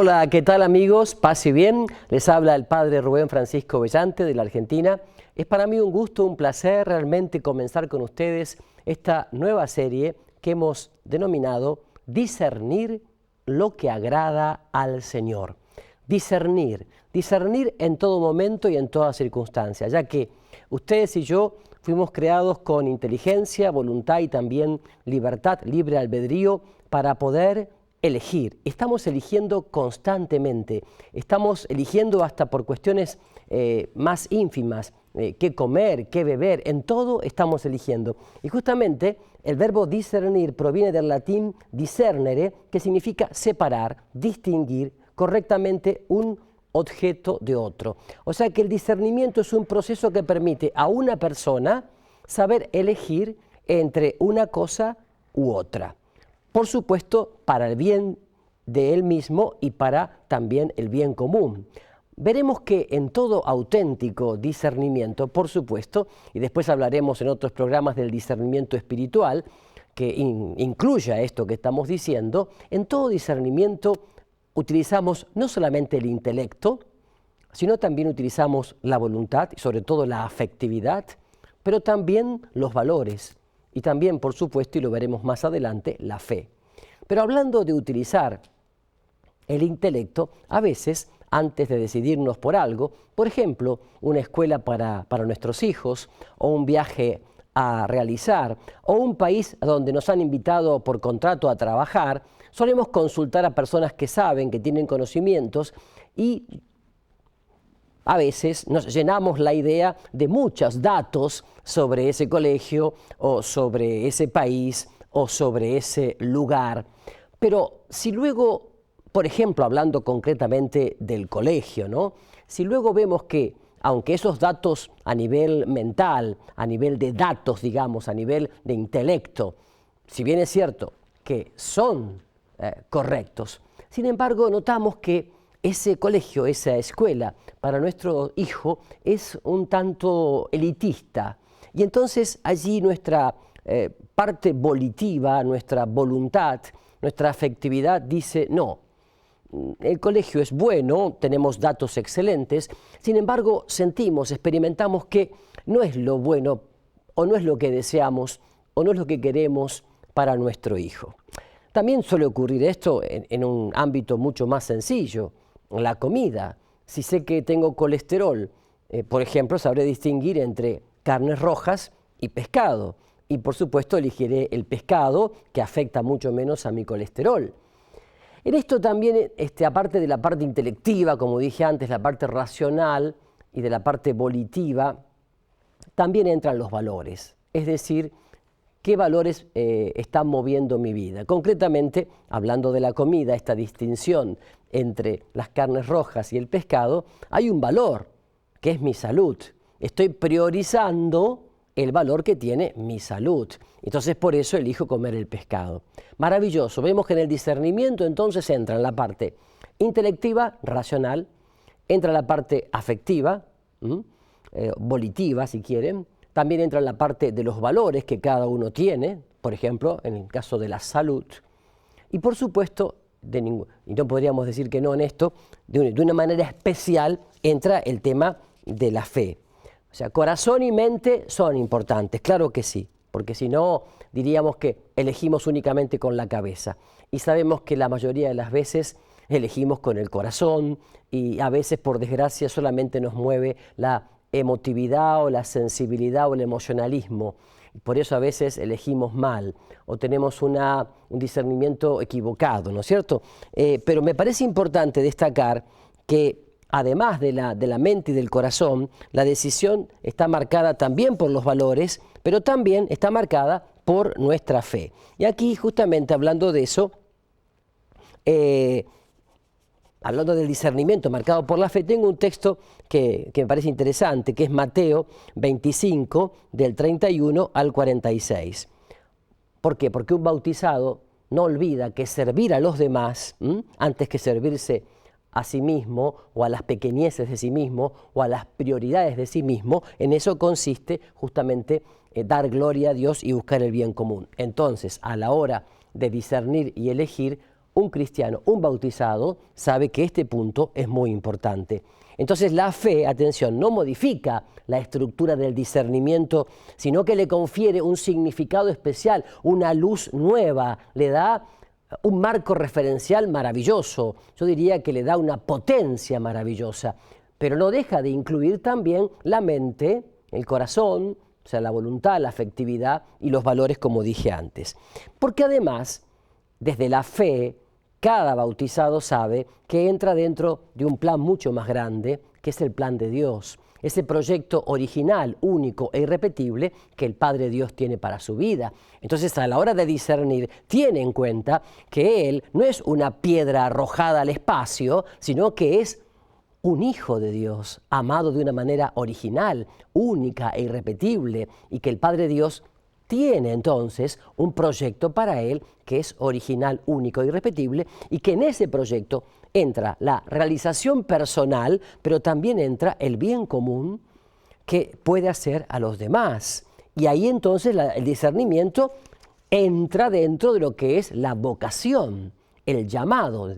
Hola, ¿qué tal amigos? Paz y bien. Les habla el Padre Rubén Francisco Bellante de la Argentina. Es para mí un gusto, un placer realmente comenzar con ustedes esta nueva serie que hemos denominado Discernir lo que agrada al Señor. Discernir en todo momento y en toda circunstancia, ya que ustedes y yo fuimos creados con inteligencia, voluntad y también libertad, libre albedrío para poder elegir. Estamos eligiendo constantemente, estamos eligiendo hasta por cuestiones más ínfimas, qué comer, qué beber, en todo estamos eligiendo. Y justamente el verbo discernir proviene del latín discernere, que significa separar, distinguir correctamente un objeto de otro. O sea que el discernimiento es un proceso que permite a una persona saber elegir entre una cosa u otra. Por supuesto, para el bien de él mismo y para también el bien común. Veremos que en todo auténtico discernimiento, por supuesto, y después hablaremos en otros programas del discernimiento espiritual, que incluya esto que estamos diciendo, en todo discernimiento utilizamos no solamente el intelecto, sino también utilizamos la voluntad y sobre todo la afectividad, pero también los valores y también, por supuesto, y lo veremos más adelante, la fe. Pero hablando de utilizar el intelecto, a veces, antes de decidirnos por algo, por ejemplo, una escuela para nuestros hijos, o un viaje a realizar, o un país donde nos han invitado por contrato a trabajar, solemos consultar a personas que saben, que tienen conocimientos, y a veces nos llenamos la idea de muchos datos sobre ese colegio, o sobre ese país, o sobre ese lugar. Pero si luego, por ejemplo, hablando concretamente del colegio, ¿no? Si luego vemos que, aunque esos datos a nivel mental, a nivel de datos, digamos, a nivel de intelecto, si bien es cierto que son correctos, sin embargo notamos que ese colegio, esa escuela para nuestro hijo es un tanto elitista. Y entonces allí nuestra parte volitiva, nuestra voluntad, nuestra afectividad dice no. El colegio es bueno, tenemos datos excelentes, sin embargo sentimos, experimentamos que no es lo bueno o no es lo que deseamos o no es lo que queremos para nuestro hijo. También suele ocurrir esto en un ámbito mucho más sencillo, la comida. Si sé que tengo colesterol, por ejemplo, sabré distinguir entre carnes rojas y pescado. Y por supuesto elegiré el pescado que afecta mucho menos a mi colesterol. En esto también, aparte de la parte intelectiva, como dije antes, la parte racional y de la parte volitiva, también entran los valores. Es decir, qué valores están moviendo mi vida. Concretamente, hablando de la comida, esta distinción entre las carnes rojas y el pescado, hay un valor, que es mi salud. Estoy priorizando el valor que tiene mi salud. Entonces, por eso elijo comer el pescado. Maravilloso. Vemos que en el discernimiento entonces entra en la parte intelectiva, racional, entra la parte afectiva, volitiva, si quieren. También entra en la parte de los valores que cada uno tiene, por ejemplo, en el caso de la salud. Y por supuesto, y no podríamos decir que no en esto, de una manera especial entra el tema de la fe. O sea, corazón y mente son importantes, claro que sí, porque si no diríamos que elegimos únicamente con la cabeza. Y sabemos que la mayoría de las veces elegimos con el corazón y a veces, por desgracia, solamente nos mueve la emotividad o la sensibilidad o el emocionalismo. Por eso a veces elegimos mal o tenemos un discernimiento equivocado, ¿no es cierto? Pero me parece importante destacar que además de la mente y del corazón, la decisión está marcada también por los valores, pero también está marcada por nuestra fe. Y aquí justamente hablando de eso, hablando del discernimiento marcado por la fe, tengo un texto que me parece interesante, que es Mateo 25, del 31 al 46. ¿Por qué? Porque un bautizado no olvida que servir a los demás, antes que servirse a sí mismo, o a las pequeñeces de sí mismo, o a las prioridades de sí mismo, en eso consiste justamente dar gloria a Dios y buscar el bien común. Entonces, a la hora de discernir y elegir, un cristiano, un bautizado, sabe que este punto es muy importante. Entonces la fe, atención, no modifica la estructura del discernimiento, sino que le confiere un significado especial, una luz nueva, le da un marco referencial maravilloso. Yo diría que le da una potencia maravillosa, pero no deja de incluir también la mente, el corazón, o sea, la voluntad, la afectividad y los valores, como dije antes. Porque además, desde la fe, cada bautizado sabe que entra dentro de un plan mucho más grande, que es el plan de Dios, ese proyecto original, único e irrepetible que el Padre Dios tiene para su vida. Entonces, a la hora de discernir, tiene en cuenta que Él no es una piedra arrojada al espacio, sino que es un hijo de Dios, amado de una manera original, única e irrepetible, y que el Padre Dios tiene entonces un proyecto para él que es original, único e irrepetible, y que en ese proyecto entra la realización personal, pero también entra el bien común que puede hacer a los demás. Y ahí entonces el discernimiento entra dentro de lo que es la vocación, el llamado.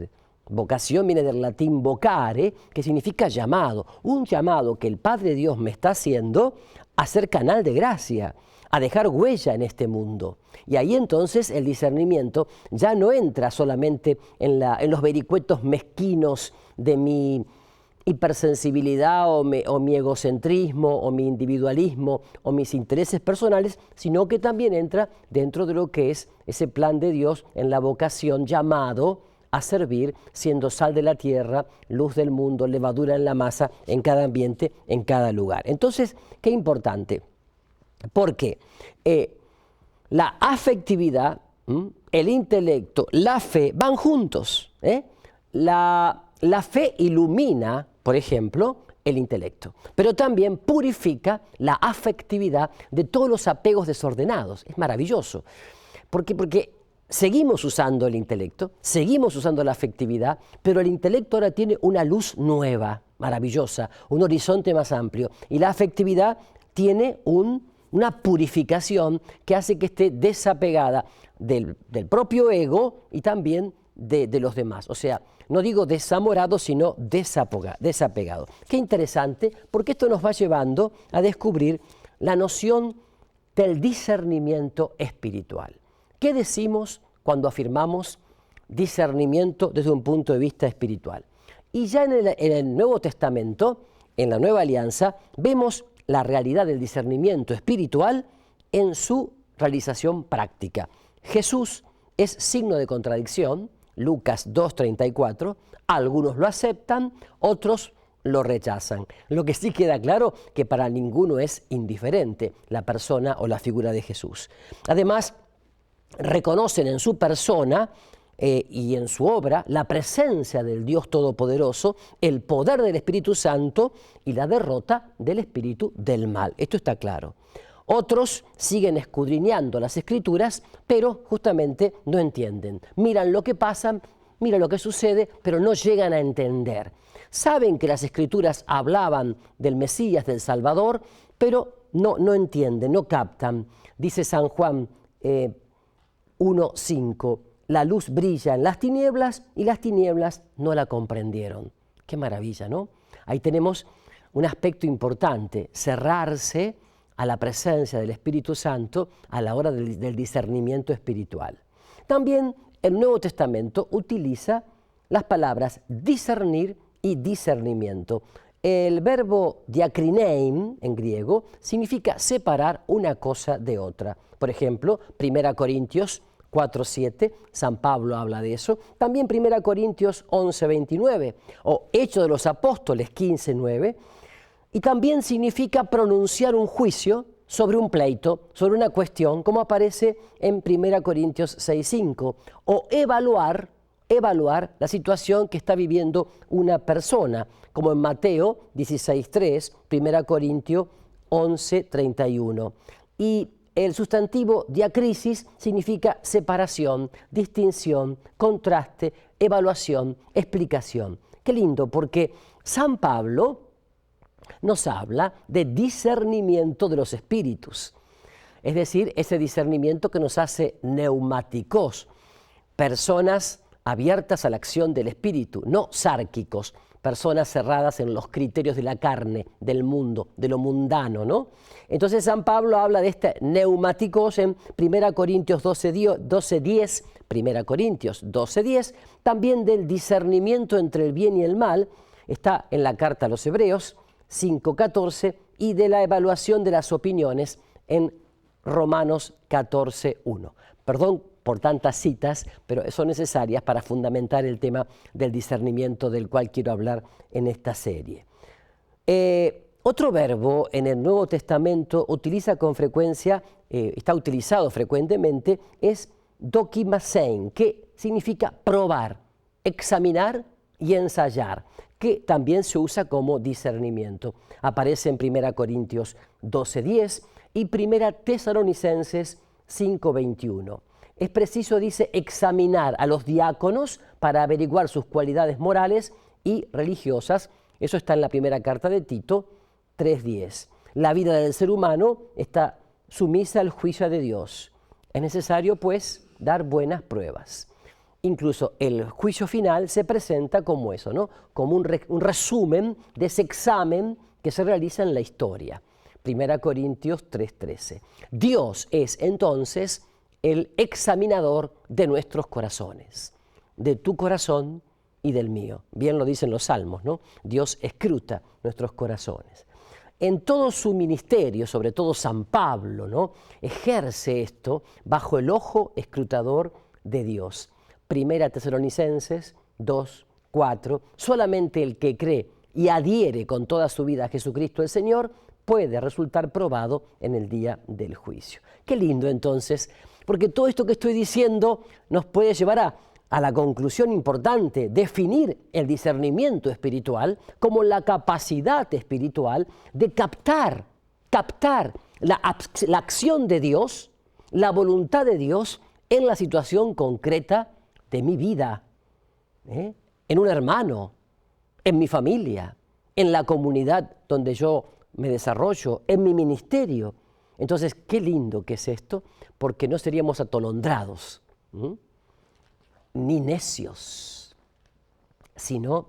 Vocación viene del latín vocare, que significa llamado. Un llamado que el Padre Dios me está haciendo a ser canal de gracia, a dejar huella en este mundo. Y ahí entonces el discernimiento ya no entra solamente en los vericuetos mezquinos de mi hipersensibilidad o mi egocentrismo o mi individualismo o mis intereses personales, sino que también entra dentro de lo que es ese plan de Dios en la vocación llamado a servir, siendo sal de la tierra, luz del mundo, levadura en la masa, en cada ambiente, en cada lugar. Entonces, qué importante, porque la afectividad, el intelecto, la fe van juntos. La fe ilumina, por ejemplo, el intelecto, pero también purifica la afectividad de todos los apegos desordenados. Es maravilloso, porque seguimos usando el intelecto, seguimos usando la afectividad, pero el intelecto ahora tiene una luz nueva, maravillosa, un horizonte más amplio, y la afectividad tiene una purificación que hace que esté desapegada del propio ego y también de los demás. O sea, no digo desamorado, sino desapegado. Qué interesante, porque esto nos va llevando a descubrir la noción del discernimiento espiritual. ¿Qué decimos cuando afirmamos discernimiento desde un punto de vista espiritual? Y ya en el Nuevo Testamento, en la Nueva Alianza, vemos la realidad del discernimiento espiritual en su realización práctica. Jesús es signo de contradicción, Lucas 2:34, algunos lo aceptan, otros lo rechazan. Lo que sí queda claro que para ninguno es indiferente la persona o la figura de Jesús. Además, reconocen en su persona y en su obra la presencia del Dios Todopoderoso, el poder del Espíritu Santo y la derrota del espíritu del mal. Esto está claro. Otros siguen escudriñando las Escrituras, pero justamente no entienden. Miran lo que pasa, miran lo que sucede, pero no llegan a entender. Saben que las Escrituras hablaban del Mesías, del Salvador, pero no entienden, no captan. Dice San Juan 1:5, la luz brilla en las tinieblas y las tinieblas no la comprendieron. Qué maravilla, ¿no? Ahí tenemos un aspecto importante, cerrarse a la presencia del Espíritu Santo a la hora del discernimiento espiritual. También el Nuevo Testamento utiliza las palabras discernir y discernimiento. El verbo diakrinein en griego significa separar una cosa de otra. Por ejemplo, 1 Corintios 4:7, San Pablo habla de eso. También 1 Corintios 11:29 o Hechos de los Apóstoles 15:9. Y también significa pronunciar un juicio sobre un pleito, sobre una cuestión, como aparece en 1 Corintios 6:5, o evaluar la situación que está viviendo una persona, como en Mateo 16:3, 1 Corintios 11:31. Y el sustantivo diacrisis significa separación, distinción, contraste, evaluación, explicación. Qué lindo, porque San Pablo nos habla de discernimiento de los espíritus, es decir, ese discernimiento que nos hace neumáticos, personas abiertas a la acción del Espíritu, no sárquicos, personas cerradas en los criterios de la carne, del mundo, de lo mundano, ¿no? Entonces San Pablo habla de este neumáticos en 1 Corintios 12:10, 1 Corintios 12:10, también del discernimiento entre el bien y el mal, está en la carta a los Hebreos 5:14, y de la evaluación de las opiniones en Romanos 14:1. Perdón por tantas citas, pero son necesarias para fundamentar el tema del discernimiento del cual quiero hablar en esta serie. Otro verbo en el Nuevo Testamento utiliza con frecuencia, está utilizado frecuentemente, es dokimasein, que significa probar, examinar y ensayar, que también se usa como discernimiento. Aparece en 1 Corintios 12:10 y 1 Tesalonicenses 5:21. Es preciso, dice, examinar a los diáconos para averiguar sus cualidades morales y religiosas. Eso está en la primera carta de Tito 3:10. La vida del ser humano está sumisa al juicio de Dios. Es necesario, pues, dar buenas pruebas. Incluso el juicio final se presenta como eso, ¿no? Como un resumen de ese examen que se realiza en la historia. 1 Corintios 3:13. Dios es entonces el examinador de nuestros corazones, de tu corazón y del mío. Bien lo dicen los salmos, ¿no? Dios escruta nuestros corazones. En todo su ministerio, sobre todo San Pablo, ¿no?, ejerce esto bajo el ojo escrutador de Dios. 1 Tesalonicenses 2:4, solamente el que cree y adhiere con toda su vida a Jesucristo el Señor puede resultar probado en el día del juicio. Qué lindo entonces, porque todo esto que estoy diciendo nos puede llevar a la conclusión importante, definir el discernimiento espiritual como la capacidad espiritual de captar la acción de Dios, la voluntad de Dios en la situación concreta de mi vida, en un hermano, en mi familia, en la comunidad donde yo me desarrollo, en mi ministerio. Entonces, qué lindo que es esto, porque no seríamos atolondrados, ni necios, sino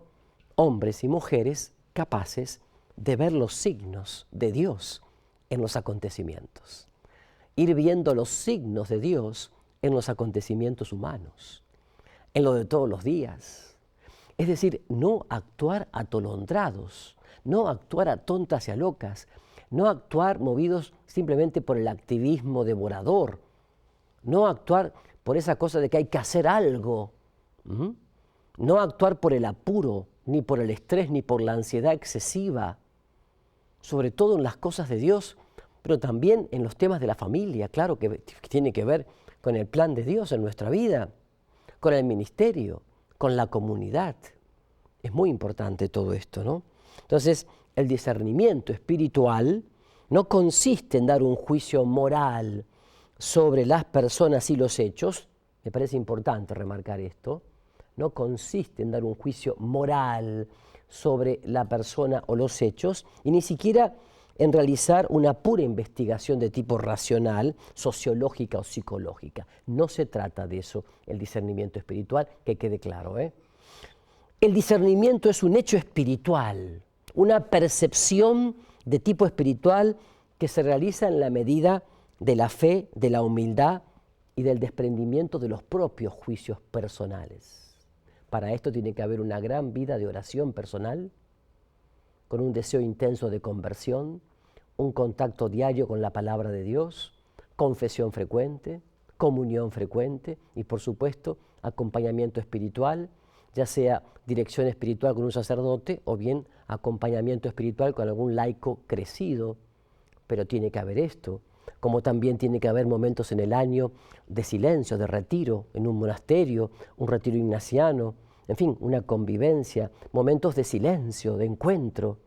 hombres y mujeres capaces de ver los signos de Dios en los acontecimientos. Ir viendo los signos de Dios en los acontecimientos humanos, en lo de todos los días. Es decir, no actuar atolondrados, no actuar a tontas y a locas, no actuar movidos simplemente por el activismo devorador, no actuar por esa cosa de que hay que hacer algo, no actuar por el apuro, ni por el estrés, ni por la ansiedad excesiva, sobre todo en las cosas de Dios, pero también en los temas de la familia, claro que tiene que ver con el plan de Dios en nuestra vida, con el ministerio, con la comunidad. Es muy importante todo esto, ¿no? Entonces, el discernimiento espiritual no consiste en dar un juicio moral sobre las personas y los hechos, me parece importante remarcar esto, no consiste en dar un juicio moral sobre la persona o los hechos, y ni siquiera en realizar una pura investigación de tipo racional, sociológica o psicológica. No se trata de eso, el discernimiento espiritual, que quede claro, El discernimiento es un hecho espiritual, una percepción de tipo espiritual que se realiza en la medida de la fe, de la humildad y del desprendimiento de los propios juicios personales. Para esto tiene que haber una gran vida de oración personal, con un deseo intenso de conversión, un contacto diario con la palabra de Dios, confesión frecuente, comunión frecuente y, por supuesto, acompañamiento espiritual, ya sea dirección espiritual con un sacerdote o bien acompañamiento espiritual con algún laico crecido. Pero tiene que haber esto, como también tiene que haber momentos en el año de silencio, de retiro, en un monasterio, un retiro ignaciano, en fin, una convivencia, momentos de silencio, de encuentro.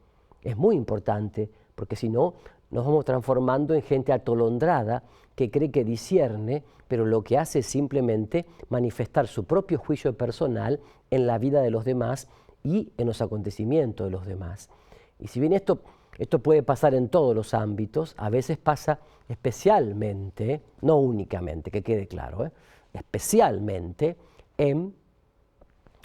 Es muy importante, porque si no, nos vamos transformando en gente atolondrada que cree que discierne, pero lo que hace es simplemente manifestar su propio juicio personal en la vida de los demás y en los acontecimientos de los demás. Y si bien esto puede pasar en todos los ámbitos, a veces pasa especialmente, no únicamente, que quede claro, especialmente en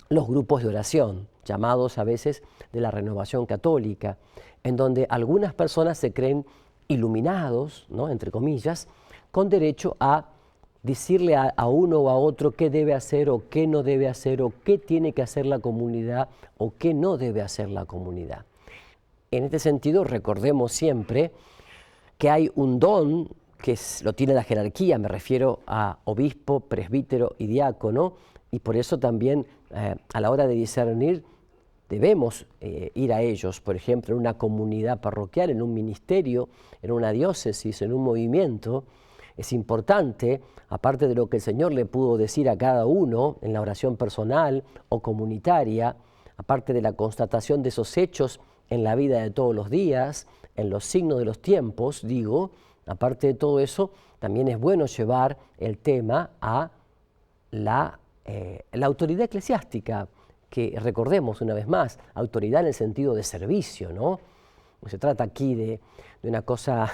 los grupos de oración, llamados a veces de la renovación católica, en donde algunas personas se creen iluminados, ¿no?, entre comillas, con derecho a decirle a uno o a otro qué debe hacer o qué no debe hacer o qué tiene que hacer la comunidad o qué no debe hacer la comunidad. En este sentido, recordemos siempre que hay un don que lo tiene la jerarquía, me refiero a obispo, presbítero y diácono, y por eso también a la hora de discernir debemos ir a ellos, por ejemplo, en una comunidad parroquial, en un ministerio, en una diócesis, en un movimiento. Es importante, aparte de lo que el Señor le pudo decir a cada uno en la oración personal o comunitaria, aparte de la constatación de esos hechos en la vida de todos los días, en los signos de los tiempos, digo, aparte de todo eso, también es bueno llevar el tema a la autoridad eclesiástica, que recordemos una vez más, autoridad en el sentido de servicio, ¿no? No se trata aquí de una cosa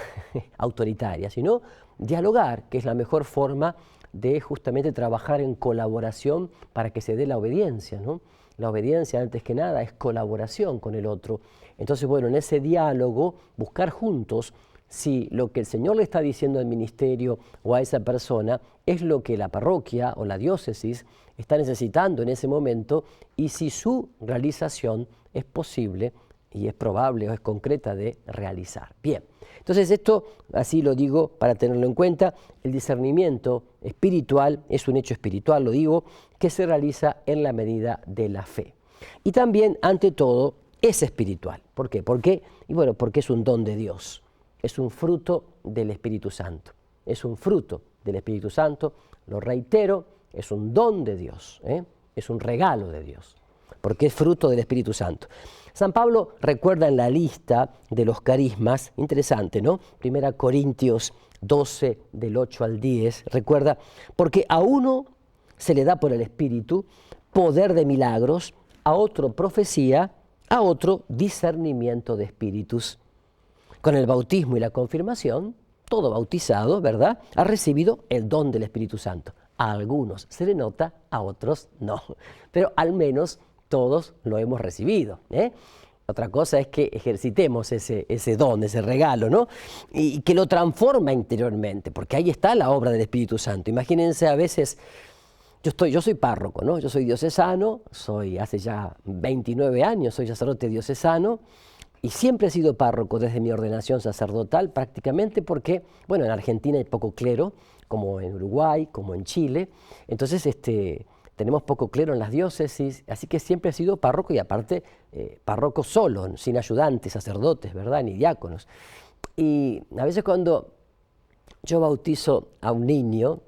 autoritaria, sino dialogar, que es la mejor forma de justamente trabajar en colaboración para que se dé la obediencia, ¿no? La obediencia, antes que nada, es colaboración con el otro. Entonces, bueno, en ese diálogo, buscar juntos si lo que el Señor le está diciendo al ministerio o a esa persona es lo que la parroquia o la diócesis está necesitando en ese momento y si su realización es posible y es probable o es concreta de realizar. Bien, entonces esto, así lo digo para tenerlo en cuenta, el discernimiento espiritual es un hecho espiritual, lo digo, que se realiza en la medida de la fe. Y también, ante todo, es espiritual. ¿Por qué? Porque es un don de Dios, es un fruto del Espíritu Santo, es un fruto del Espíritu Santo, lo reitero, es un don de Dios, es un regalo de Dios, porque es fruto del Espíritu Santo. San Pablo recuerda en la lista de los carismas, interesante, ¿no? 1 Corintios 12, del 8 al 10, recuerda, porque a uno se le da por el Espíritu poder de milagros, a otro profecía, a otro discernimiento de espíritus. Con el bautismo y la confirmación, todo bautizado, ¿verdad?, ha recibido el don del Espíritu Santo. A algunos se le nota, a otros no, pero al menos todos lo hemos recibido, ¿eh? Otra cosa es que ejercitemos ese don, ese regalo, ¿no? Y que lo transforma interiormente, porque ahí está la obra del Espíritu Santo. Imagínense a veces, yo soy párroco, ¿no? Yo soy diocesano, hace ya 29 años, soy sacerdote diocesano, y siempre he sido párroco desde mi ordenación sacerdotal, prácticamente porque, bueno, en Argentina hay poco clero, como en Uruguay, como en Chile, entonces tenemos poco clero en las diócesis, así que siempre he sido párroco y aparte párroco solo, sin ayudantes, sacerdotes, ¿verdad?, ni diáconos. Y a veces cuando yo bautizo a un niño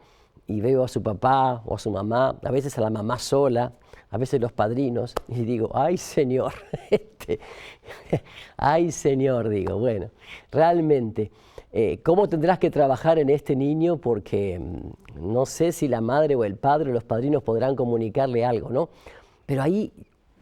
y veo a su papá o a su mamá, a veces a la mamá sola, a veces los padrinos, y digo, ¡ay, Señor! ¡Ay, Señor! Digo, bueno, realmente, ¿cómo tendrás que trabajar en este niño? Porque no sé si la madre o el padre o los padrinos podrán comunicarle algo, ¿no? Pero ahí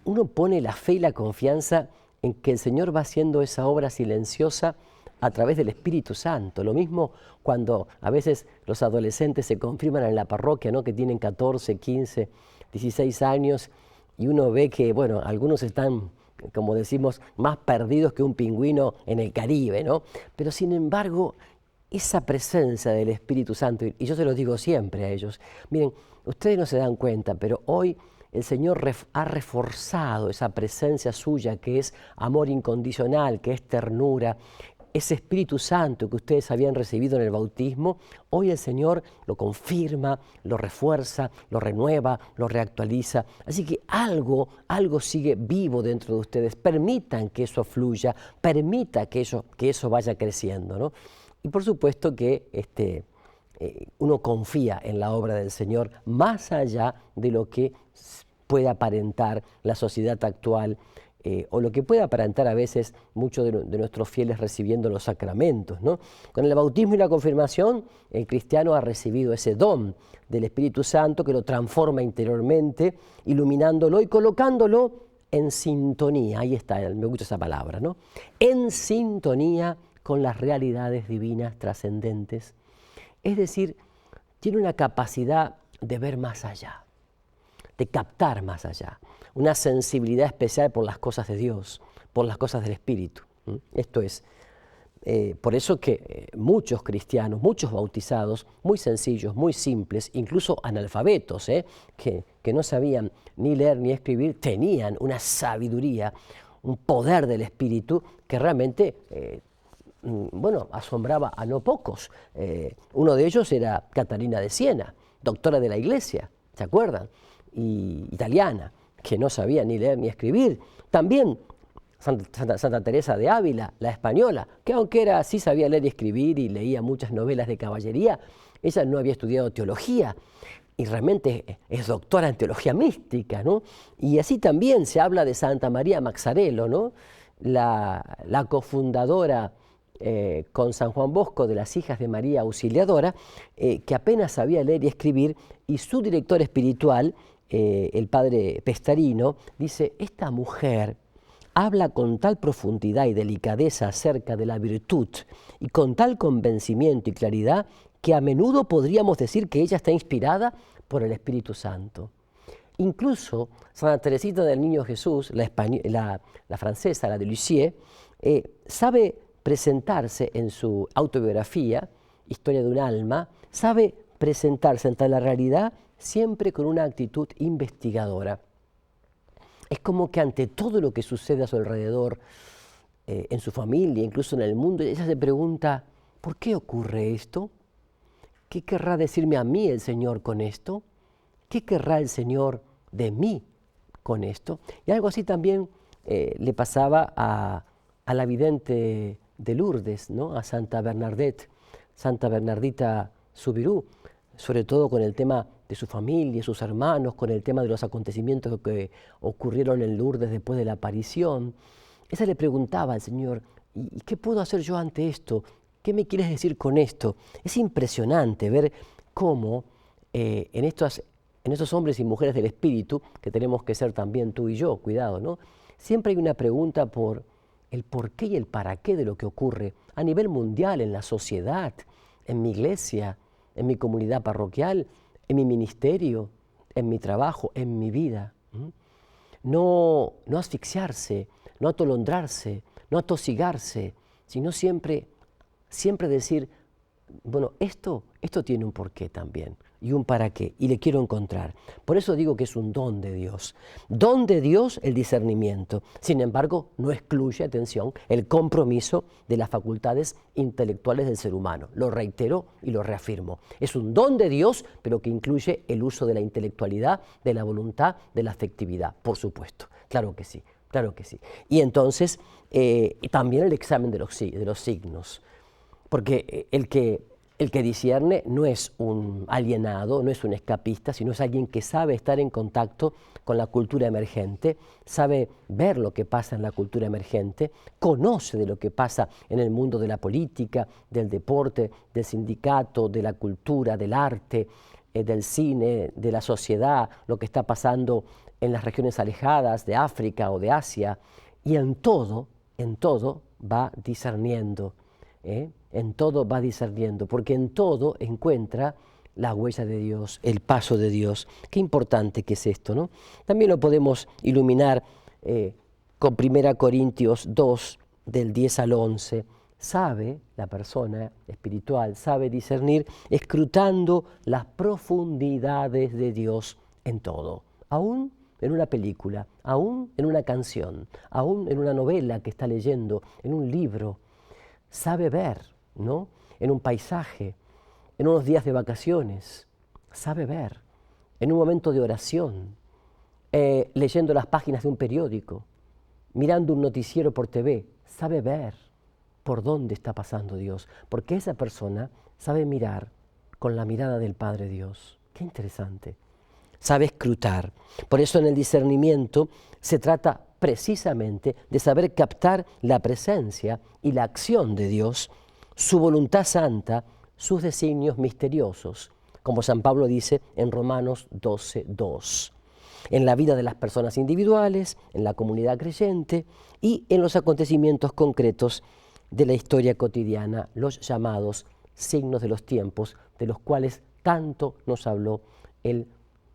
uno pone la fe y la confianza en que el Señor va haciendo esa obra silenciosa a través del Espíritu Santo. Lo mismo cuando a veces los adolescentes se confirman en la parroquia, ¿no?, que tienen 14, 15, 16 años y uno ve que, bueno, algunos están, como decimos, más perdidos que un pingüino en el Caribe, ¿no? Pero sin embargo, esa presencia del Espíritu Santo, y yo se lo digo siempre a ellos, miren, ustedes no se dan cuenta, pero hoy el Señor ha reforzado esa presencia suya que es amor incondicional, que es ternura. Ese Espíritu Santo que ustedes habían recibido en el bautismo, hoy el Señor lo confirma, lo refuerza, lo renueva, lo reactualiza. Así que algo sigue vivo dentro de ustedes. Permitan que eso fluya, permita que eso vaya creciendo, ¿no? Y por supuesto que uno confía en la obra del Señor más allá de lo que puede aparentar la sociedad actual, o lo que puede aparentar a veces muchos de nuestros fieles recibiendo los sacramentos, ¿no? Con el bautismo y la confirmación, el cristiano ha recibido ese don del Espíritu Santo que lo transforma interiormente, iluminándolo y colocándolo en sintonía. Ahí está, me gusta esa palabra, ¿no? En sintonía con las realidades divinas trascendentes. Es decir, tiene una capacidad de ver más allá, de captar más allá, una sensibilidad especial por las cosas de Dios, por las cosas del Espíritu. Esto es, por eso que muchos cristianos, muchos bautizados, muy sencillos, muy simples, incluso analfabetos, que no sabían ni leer ni escribir, tenían una sabiduría, un poder del Espíritu que realmente, asombraba a no pocos. Uno de ellos era Catalina de Siena, doctora de la Iglesia, ¿se acuerdan? Italiana, que no sabía ni leer ni escribir. También Santa Teresa de Ávila, la española, que aunque sí sabía leer y escribir y leía muchas novelas de caballería, ella no había estudiado teología y realmente es doctora en teología mística, ¿no? Y así también se habla de Santa María Maxarello, ¿no? La cofundadora con San Juan Bosco de las Hijas de María Auxiliadora, que apenas sabía leer y escribir, y su director espiritual, el padre Pestarino, dice: esta mujer habla con tal profundidad y delicadeza acerca de la virtud y con tal convencimiento y claridad que a menudo podríamos decir que ella está inspirada por el Espíritu Santo. Incluso Santa Teresita del Niño Jesús, la francesa, la de Lisieux, sabe presentarse en su autobiografía, Historia de un alma, sabe presentarse ante la realidad siempre con una actitud investigadora. Es como que ante todo lo que sucede a su alrededor, en su familia, incluso en el mundo, ella se pregunta: ¿por qué ocurre esto? ¿Qué querrá decirme a mí el Señor con esto? ¿Qué querrá el Señor de mí con esto? Y algo así también le pasaba a la vidente de Lourdes, ¿no? A Santa Bernardita Soubirous, sobre todo con el tema de su familia, sus hermanos, con el tema de los acontecimientos que ocurrieron en Lourdes después de la aparición. Ella le preguntaba al Señor: ¿y qué puedo hacer yo ante esto? ¿Qué me quieres decir con esto? Es impresionante ver cómo en estos hombres y mujeres del Espíritu, que tenemos que ser también tú y yo, cuidado, ¿no? Siempre hay una pregunta por el por qué y el para qué de lo que ocurre a nivel mundial, en la sociedad, en mi iglesia, en mi comunidad parroquial, en mi ministerio, en mi trabajo, en mi vida. No asfixiarse, no atolondrarse, no atosigarse, sino siempre decir: bueno, esto tiene un porqué también y un para qué, y le quiero encontrar. Por eso digo que es un don de Dios. Don de Dios el discernimiento. Sin embargo, no excluye, atención, el compromiso de las facultades intelectuales del ser humano. Lo reitero y lo reafirmo. Es un don de Dios, pero que incluye el uso de la intelectualidad, de la voluntad, de la afectividad, por supuesto. Claro que sí, claro que sí. Y entonces, también el examen de los signos. Porque el que discierne no es un alienado, no es un escapista, sino es alguien que sabe estar en contacto con la cultura emergente, sabe ver lo que pasa en la cultura emergente, conoce de lo que pasa en el mundo de la política, del deporte, del sindicato, de la cultura, del arte, del cine, de la sociedad, lo que está pasando en las regiones alejadas de África o de Asia, y en todo va discerniendo. En todo va discerniendo, porque en todo encuentra la huella de Dios, el paso de Dios. Qué importante que es esto, ¿no? También lo podemos iluminar con 1 Corintios 2, del 10 al 11. Sabe, la persona espiritual, sabe discernir escrutando las profundidades de Dios en todo, aún en una película, aún en una canción, aún en una novela que está leyendo, en un libro. Sabe ver, ¿no? En un paisaje, en unos días de vacaciones, sabe ver, en un momento de oración, leyendo las páginas de un periódico, mirando un noticiero por TV, sabe ver por dónde está pasando Dios, porque esa persona sabe mirar con la mirada del Padre Dios. Qué interesante. Sabe escrutar. Por eso en el discernimiento se trata precisamente de saber captar la presencia y la acción de Dios, su voluntad santa, sus designios misteriosos, como San Pablo dice en Romanos 12:2, en la vida de las personas individuales, en la comunidad creyente y en los acontecimientos concretos de la historia cotidiana, los llamados signos de los tiempos, de los cuales tanto nos habló el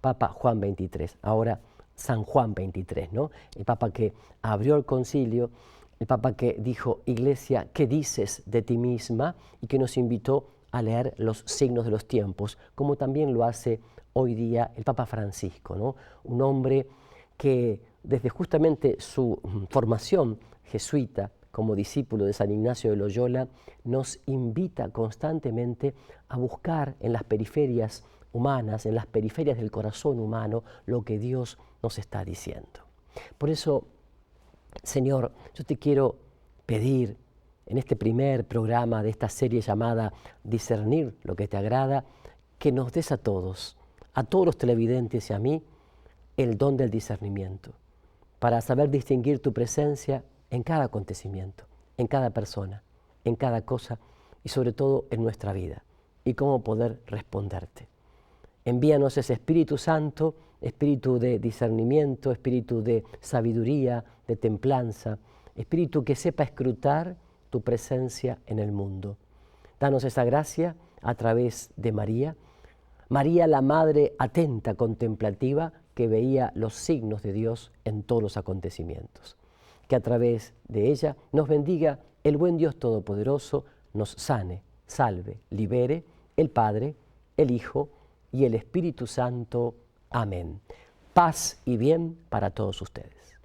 Papa Juan XXIII, ahora San Juan XXIII, ¿no? El Papa que abrió el concilio, el Papa que dijo, Iglesia, ¿qué dices de ti misma? Y que nos invitó a leer los signos de los tiempos, como también lo hace hoy día el Papa Francisco, ¿no? Un hombre que desde justamente su formación jesuita como discípulo de San Ignacio de Loyola, nos invita constantemente a buscar en las periferias humanas, en las periferias del corazón humano, lo que Dios nos está diciendo. Por eso, Señor, yo te quiero pedir en este primer programa de esta serie llamada Discernir lo que te agrada, que nos des a todos los televidentes y a mí, el don del discernimiento, para saber distinguir tu presencia en cada acontecimiento, en cada persona, en cada cosa y sobre todo en nuestra vida, y cómo poder responderte. Envíanos ese Espíritu Santo, espíritu de discernimiento, espíritu de sabiduría, de templanza, espíritu que sepa escrutar tu presencia en el mundo. Danos esa gracia a través de María, María la Madre atenta, contemplativa, que veía los signos de Dios en todos los acontecimientos. Que a través de ella nos bendiga el buen Dios Todopoderoso, nos sane, salve, libere, el Padre, el Hijo y el Espíritu Santo. Amén. Paz y bien para todos ustedes.